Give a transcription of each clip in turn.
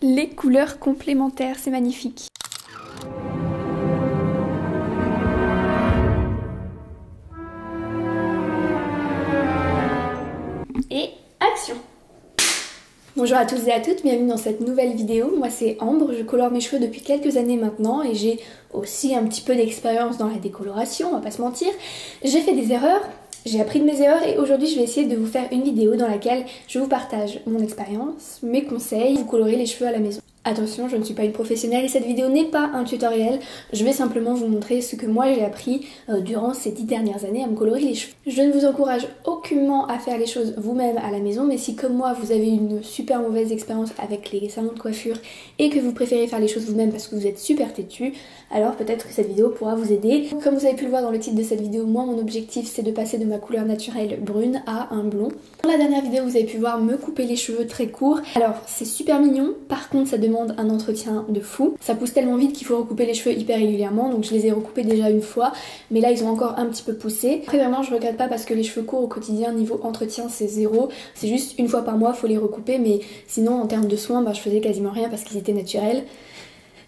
Les couleurs complémentaires, c'est magnifique. Et action! Bonjour à tous et à toutes, bienvenue dans cette nouvelle vidéo. Moi c'est Ambre, je colore mes cheveux depuis quelques années maintenant et j'ai aussi un petit peu d'expérience dans la décoloration, on va pas se mentir. J'ai fait des erreurs, j'ai appris de mes erreurs et aujourd'hui je vais essayer de vous faire une vidéo dans laquelle je vous partage mon expérience, mes conseils, vous colorer les cheveux à la maison. Attention, je ne suis pas une professionnelle et cette vidéo n'est pas un tutoriel, je vais simplement vous montrer ce que moi j'ai appris durant ces 10 dernières années à me colorer les cheveux. Je ne vous encourage aucunement à faire les choses vous-même à la maison, mais si comme moi vous avez une super mauvaise expérience avec les salons de coiffure et que vous préférez faire les choses vous-même parce que vous êtes super têtu, alors peut-être que cette vidéo pourra vous aider. Comme vous avez pu le voir dans le titre de cette vidéo, moi mon objectif c'est de passer de ma couleur naturelle brune à un blond. Dans la dernière vidéo vous avez pu voir me couper les cheveux très courts, alors c'est super mignon, par contre ça demande un entretien de fou. Ça pousse tellement vite qu'il faut recouper les cheveux hyper régulièrement, donc je les ai recoupés déjà une fois, mais là ils ont encore un petit peu poussé. Après vraiment je regrette pas parce que les cheveux courts au quotidien niveau entretien c'est zéro, c'est juste une fois par mois faut les recouper, mais sinon en termes de soins je faisais quasiment rien parce qu'ils étaient naturels.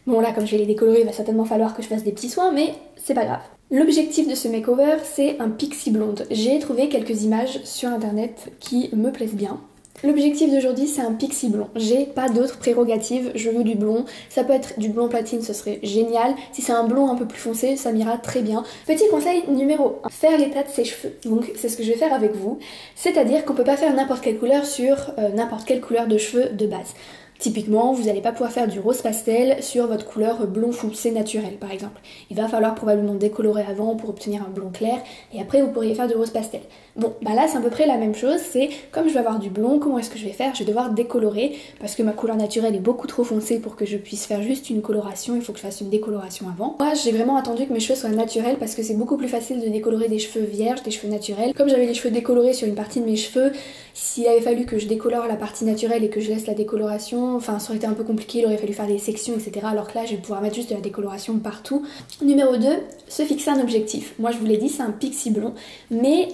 Bon là comme je vais les décolorer il va certainement falloir que je fasse des petits soins, mais c'est pas grave. L'objectif de ce makeover c'est un pixie blonde. J'ai trouvé quelques images sur internet qui me plaisent bien. L'objectif d'aujourd'hui c'est un pixie blond, j'ai pas d'autres prérogatives, je veux du blond, ça peut être du blond platine, ce serait génial, si c'est un blond un peu plus foncé ça m'ira très bien. Petit conseil numéro 1, faire l'état de ses cheveux, donc c'est ce que je vais faire avec vous, c'est-à-dire qu'on peut pas faire n'importe quelle couleur sur n'importe quelle couleur de cheveux de base. Typiquement, vous n'allez pas pouvoir faire du rose pastel sur votre couleur blond foncé naturel par exemple. Il va falloir probablement décolorer avant pour obtenir un blond clair et après vous pourriez faire du rose pastel. Bon, bah là c'est à peu près la même chose, c'est comme je vais avoir du blond, comment est-ce que je vais faire? Je vais devoir décolorer parce que ma couleur naturelle est beaucoup trop foncée pour que je puisse faire juste une coloration, il faut que je fasse une décoloration avant. Moi j'ai vraiment attendu que mes cheveux soient naturels parce que c'est beaucoup plus facile de décolorer des cheveux vierges, des cheveux naturels. Comme j'avais les cheveux décolorés sur une partie de mes cheveux, s'il avait fallu que je décolore la partie naturelle et que je laisse la décoloration, enfin ça aurait été un peu compliqué, il aurait fallu faire des sections etc. Alors que là je vais pouvoir mettre juste de la décoloration partout. Numéro 2, se fixer un objectif. Moi je vous l'ai dit c'est un pixie blond, mais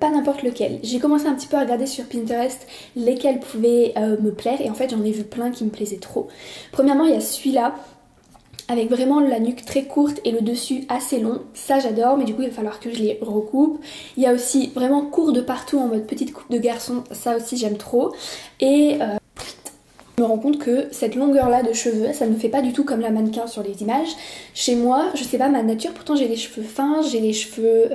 pas n'importe lequel. J'ai commencé un petit peu à regarder sur Pinterest lesquels pouvaient me plaire et en fait j'en ai vu plein qui me plaisaient trop. Premièrement il y a celui-là avec vraiment la nuque très courte et le dessus assez long, ça j'adore, mais du coup il va falloir que je les recoupe. Il y a aussi vraiment court de partout en mode petite coupe de garçon, ça aussi j'aime trop. Et je me rends compte que cette longueur là de cheveux, ça ne me fait pas du tout comme la mannequin sur les images. Chez moi, je sais pas ma nature, pourtant j'ai les cheveux fins, j'ai les cheveux,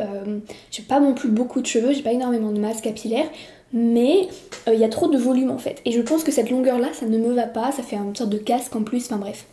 j'ai pas non plus beaucoup de cheveux, j'ai pas énormément de masse capillaire, mais il y a trop de volume en fait. Et je pense que cette longueur là, ça ne me va pas, ça fait une sorte de casque en plus, enfin bref.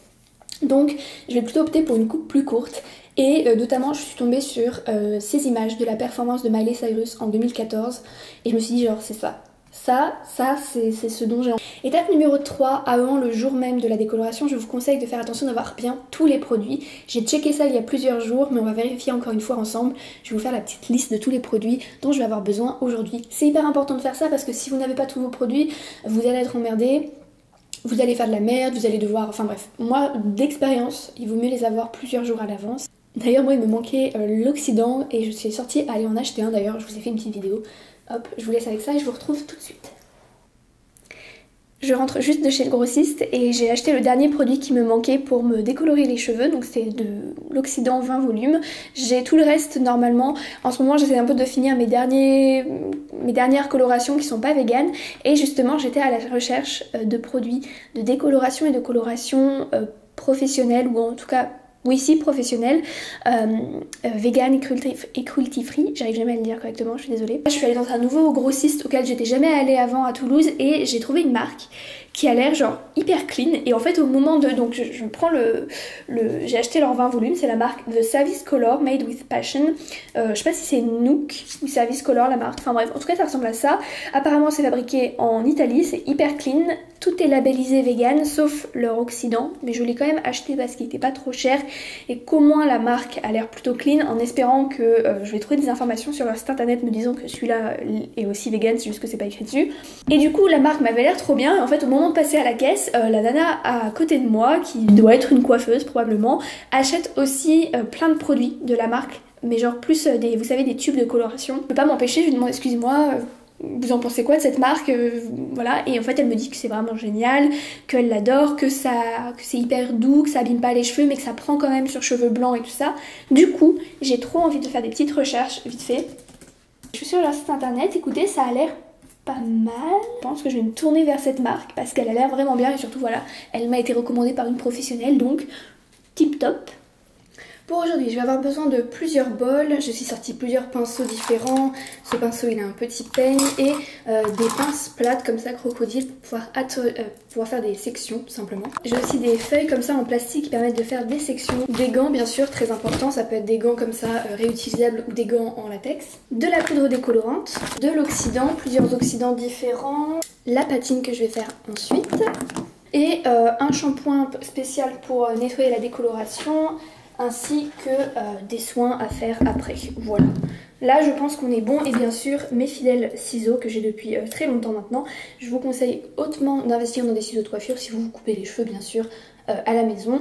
Donc je vais plutôt opter pour une coupe plus courte. Et notamment je suis tombée sur ces images de la performance de Miley Cyrus en 2014 et je me suis dit genre c'est ça. Ça c'est ce dont j'ai envie. Étape numéro 3, avant le jour même de la décoloration, je vous conseille de faire attention d'avoir bien tous les produits. J'ai checké ça il y a plusieurs jours, mais on va vérifier encore une fois ensemble. Je vais vous faire la petite liste de tous les produits dont je vais avoir besoin aujourd'hui. C'est hyper important de faire ça parce que si vous n'avez pas tous vos produits, vous allez être emmerdé. Vous allez faire de la merde, vous allez devoir... Enfin bref, moi d'expérience, il vaut mieux les avoir plusieurs jours à l'avance. D'ailleurs moi il me manquait l'Oxydant et je suis sortie à aller en acheter un d'ailleurs, je vous ai fait une petite vidéo. Hop, je vous laisse avec ça et je vous retrouve tout de suite. Je rentre juste de chez le grossiste et j'ai acheté le dernier produit qui me manquait pour me décolorer les cheveux, donc c'est de l'Oxydant 20 volumes. J'ai tout le reste normalement. En ce moment j'essaie un peu de finir mes dernières colorations qui sont pas véganes et justement j'étais à la recherche de produits de décoloration et de coloration professionnelle ou en tout cas... Oui, si, professionnel, vegan et cruelty free, j'arrive jamais à le dire correctement, je suis désolée. Je suis allée dans un nouveau grossiste auquel j'étais jamais allée avant à Toulouse et j'ai trouvé une marque qui a l'air genre hyper clean et en fait au moment de... Donc je prends j'ai acheté leur 20 volumes, c'est la marque The Service Color Made with Passion. Je sais pas si c'est Nook ou Service Color la marque, enfin bref, en tout cas ça ressemble à ça. Apparemment c'est fabriqué en Italie, c'est hyper clean, tout est labellisé vegan sauf leur Oxydant, mais je l'ai quand même acheté parce qu'il était pas trop cher et qu'au moins la marque a l'air plutôt clean en espérant que je vais trouver des informations sur leur site internet me disant que celui-là est aussi vegan, c'est juste que c'est pas écrit dessus. Et du coup la marque m'avait l'air trop bien et en fait au moment de passer à la caisse, la nana à côté de moi, qui doit être une coiffeuse probablement, achète aussi plein de produits de la marque, mais genre plus vous savez, des tubes de coloration. Je peux pas m'empêcher, je lui demande excusez-moi, vous en pensez quoi de cette marque, voilà. Et en fait elle me dit que c'est vraiment génial, qu'elle l'adore, que c'est hyper doux, que ça abîme pas les cheveux mais que ça prend quand même sur cheveux blancs et tout ça. Du coup j'ai trop envie de faire des petites recherches vite fait. Je suis sur leur site internet, écoutez, ça a l'air pas mal. Je pense que je vais me tourner vers cette marque parce qu'elle a l'air vraiment bien et surtout voilà, elle m'a été recommandée par une professionnelle, donc tip top. Pour aujourd'hui, je vais avoir besoin de plusieurs bols. Je suis sorti plusieurs pinceaux différents. Ce pinceau, il a un petit peigne et des pinces plates comme ça, crocodile, pour pouvoir faire des sections, tout simplement. J'ai aussi des feuilles comme ça en plastique qui permettent de faire des sections. Des gants, bien sûr, très important. Ça peut être des gants comme ça, réutilisables ou des gants en latex. De la poudre décolorante, de l'oxydant, plusieurs oxydants différents. La patine que je vais faire ensuite. Et un shampoing spécial pour nettoyer la décoloration, ainsi que des soins à faire après. Voilà. Là je pense qu'on est bon et bien sûr mes fidèles ciseaux que j'ai depuis très longtemps maintenant. Je vous conseille hautement d'investir dans des ciseaux de coiffure si vous vous coupez les cheveux bien sûr à la maison.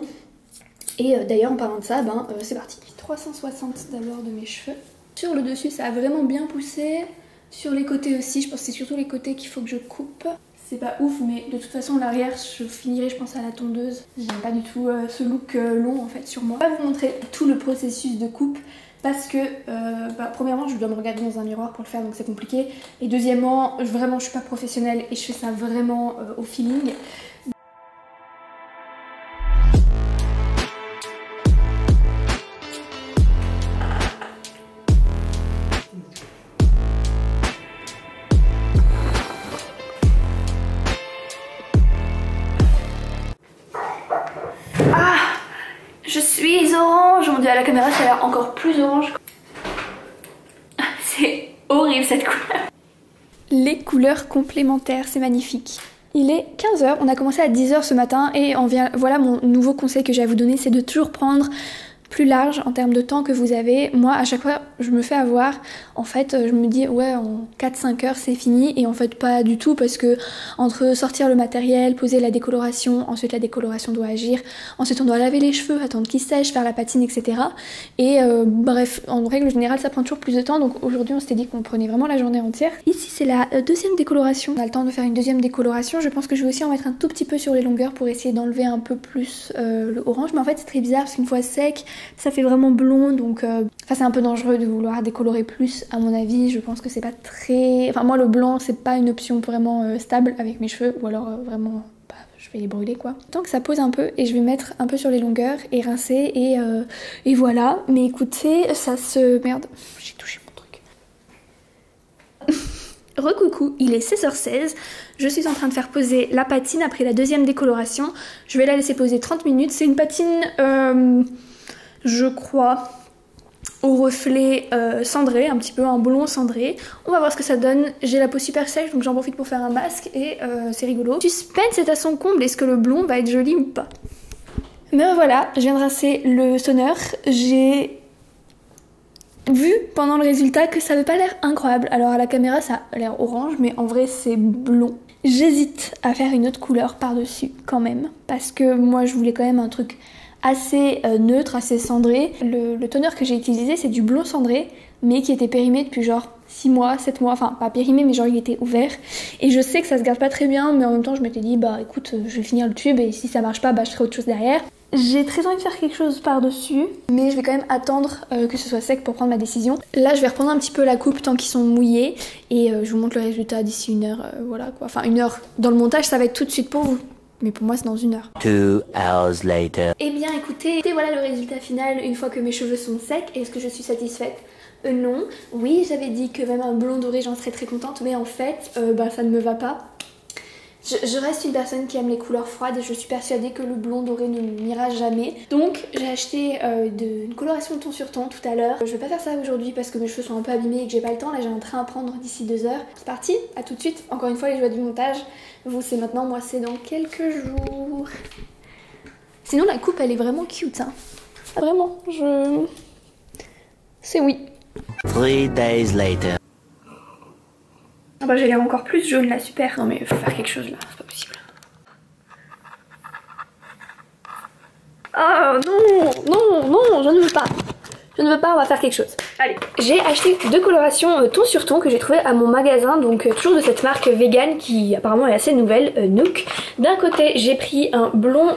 Et d'ailleurs en parlant de ça, c'est parti. 360 d'abord de mes cheveux. Sur le dessus ça a vraiment bien poussé. Sur les côtés aussi, je pense que c'est surtout les côtés qu'il faut que je coupe. C'est pas ouf mais de toute façon l'arrière je finirai je pense à la tondeuse. J'aime pas du tout ce look long en fait sur moi. Je vais vous montrer tout le processus de coupe parce que premièrement je dois me regarder dans un miroir pour le faire donc c'est compliqué. Et deuxièmement vraiment je suis pas professionnelle et je fais ça vraiment au feeling. Je suis orange, mon dieu à la caméra ça a l'air encore plus orange. C'est horrible cette couleur. Les couleurs complémentaires, c'est magnifique. Il est 15 h, on a commencé à 10 h ce matin et voilà mon nouveau conseil que j'ai à vous donner, c'est de toujours prendre plus large en termes de temps que vous avez. Moi à chaque fois je me fais avoir, en fait je me dis ouais en 4-5 heures c'est fini et en fait pas du tout parce que entre sortir le matériel, poser la décoloration, ensuite la décoloration doit agir, ensuite on doit laver les cheveux, attendre qu'ils sèchent, faire la patine etc. Et bref en règle générale ça prend toujours plus de temps donc aujourd'hui on s'était dit qu'on prenait vraiment la journée entière. Ici c'est la deuxième décoloration, on a le temps de faire une deuxième décoloration, je pense que je vais aussi en mettre un tout petit peu sur les longueurs pour essayer d'enlever un peu plus le orange mais en fait c'est très bizarre parce qu'une fois sec ça fait vraiment blond donc c'est un peu dangereux de vouloir décolorer plus à mon avis. Je pense que c'est pas très... Enfin moi le blanc c'est pas une option vraiment stable avec mes cheveux ou alors vraiment je vais les brûler quoi. Tant que ça pose un peu et je vais mettre un peu sur les longueurs et rincer et voilà. Mais écoutez ça se... Merde, j'ai touché mon truc. Recoucou, il est 16h16, je suis en train de faire poser la patine après la deuxième décoloration. Je vais la laisser poser 30 minutes, c'est une patine... je crois au reflet cendré, un petit peu un blond cendré. On va voir ce que ça donne. J'ai la peau super sèche donc j'en profite pour faire un masque et c'est rigolo. Suspense est à son comble, est-ce que le blond va être joli ou pas? Mais voilà, je viens de rincer le sonneur. J'ai vu pendant le résultat que ça avait pas l'air incroyable. Alors à la caméra ça a l'air orange mais en vrai c'est blond. J'hésite à faire une autre couleur par-dessus quand même parce que moi je voulais quand même un truc assez neutre, assez cendré. Le toner que j'ai utilisé c'est du blond cendré mais qui était périmé depuis genre 6 mois, 7 mois, enfin pas périmé mais genre il était ouvert et je sais que ça se garde pas très bien mais en même temps je m'étais dit bah écoute je vais finir le tube et si ça marche pas bah je ferai autre chose derrière. J'ai très envie de faire quelque chose par dessus mais je vais quand même attendre que ce soit sec pour prendre ma décision. Là je vais reprendre un petit peu la coupe tant qu'ils sont mouillés et je vous montre le résultat d'ici une heure, voilà quoi, enfin une heure dans le montage ça va être tout de suite pour vous. Mais pour moi c'est dans une heure. 2 hours later. Eh bien écoutez, voilà le résultat final une fois que mes cheveux sont secs. Est-ce que je suis satisfaite? Non. Oui j'avais dit que même un blond doré j'en serais très contente mais en fait ça ne me va pas. Je reste une personne qui aime les couleurs froides et je suis persuadée que le blond doré ne m'ira jamais. Donc j'ai acheté une coloration ton sur ton tout à l'heure. Je vais pas faire ça aujourd'hui parce que mes cheveux sont un peu abîmés et que j'ai pas le temps. Là j'ai un train à prendre d'ici 2 heures. C'est parti, à tout de suite. Encore une fois les joies du montage. Vous c'est maintenant, moi c'est dans quelques jours. Sinon la coupe elle est vraiment cute hein. Vraiment, c'est oui. 3 days later. Ah bah j'ai l'air encore plus jaune là, super. Non mais faut faire quelque chose là, c'est pas possible. Oh non, non, non, je ne veux pas. Je ne veux pas, on va faire quelque chose. Allez, j'ai acheté 2 colorations ton sur ton que j'ai trouvé à mon magasin, donc toujours de cette marque vegan qui apparemment est assez nouvelle, Nook. D'un côté j'ai pris un blond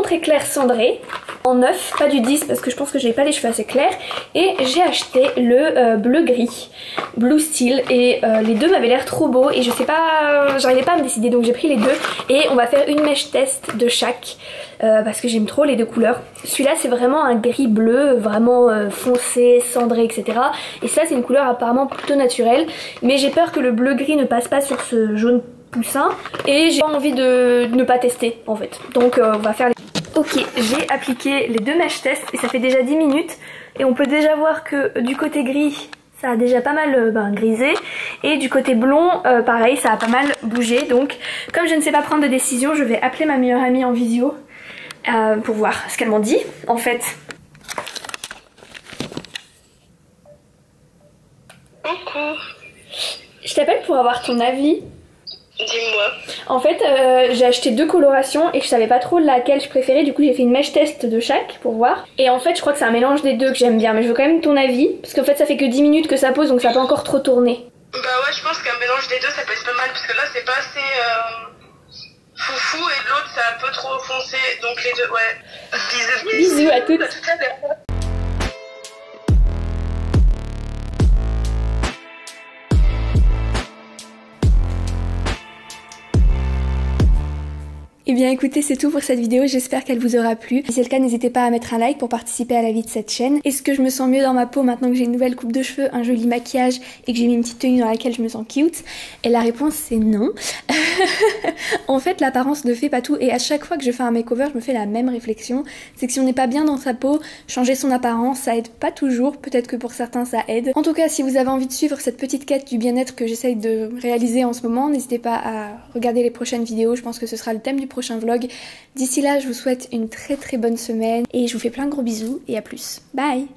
très clair cendré en 9, pas du 10 parce que je pense que j'ai pas les cheveux assez clairs, et j'ai acheté le bleu gris, Blue Steel, et les deux m'avaient l'air trop beaux et je sais pas, j'arrivais pas à me décider, donc j'ai pris les deux et on va faire une mèche test de chaque parce que j'aime trop les deux couleurs. Celui-là c'est vraiment un gris bleu, vraiment foncé, cendré, etc. Et ça c'est une couleur apparemment plutôt naturelle, mais j'ai peur que le bleu gris ne passe pas sur ce jaune poussin et j'ai pas envie de ne pas tester en fait, donc on va faire les... Ok, j'ai appliqué les 2 mèches test et ça fait déjà 10 minutes et on peut déjà voir que du côté gris ça a déjà pas mal grisé, et du côté blond pareil, ça a pas mal bougé. Donc comme je ne sais pas prendre de décision, je vais appeler ma meilleure amie en visio pour voir ce qu'elle m'en dit en fait. Coucou. Je t'appelle pour avoir ton avis. Dis-moi. En fait, j'ai acheté 2 colorations et je savais pas trop laquelle je préférais, du coup j'ai fait une mèche test de chaque pour voir. Et en fait je crois que c'est un mélange des deux que j'aime bien, mais je veux quand même ton avis, parce qu'en fait ça fait que 10 minutes que ça pose, donc ça peut encore trop tourner. Bah ouais, je pense qu'un mélange des deux ça peut être pas mal, parce que là c'est pas assez foufou et de l'autre c'est un peu trop foncé, donc les deux, ouais. Bisous à toutes. À tout à l'heure. Et bien écoutez, c'est tout pour cette vidéo, j'espère qu'elle vous aura plu. Si c'est le cas, n'hésitez pas à mettre un like pour participer à la vie de cette chaîne. Est-ce que je me sens mieux dans ma peau maintenant que j'ai une nouvelle coupe de cheveux, un joli maquillage et que j'ai mis une petite tenue dans laquelle je me sens cute? Et la réponse c'est non. En fait, l'apparence ne fait pas tout, et à chaque fois que je fais un makeover, je me fais la même réflexion. C'est que si on n'est pas bien dans sa peau, changer son apparence, ça aide pas toujours. Peut-être que pour certains ça aide. En tout cas, si vous avez envie de suivre cette petite quête du bien-être que j'essaye de réaliser en ce moment, n'hésitez pas à regarder les prochaines vidéos. Je pense que ce sera le thème du prochain vlog. D'ici là, je vous souhaite une très bonne semaine et je vous fais plein de gros bisous et à plus. Bye!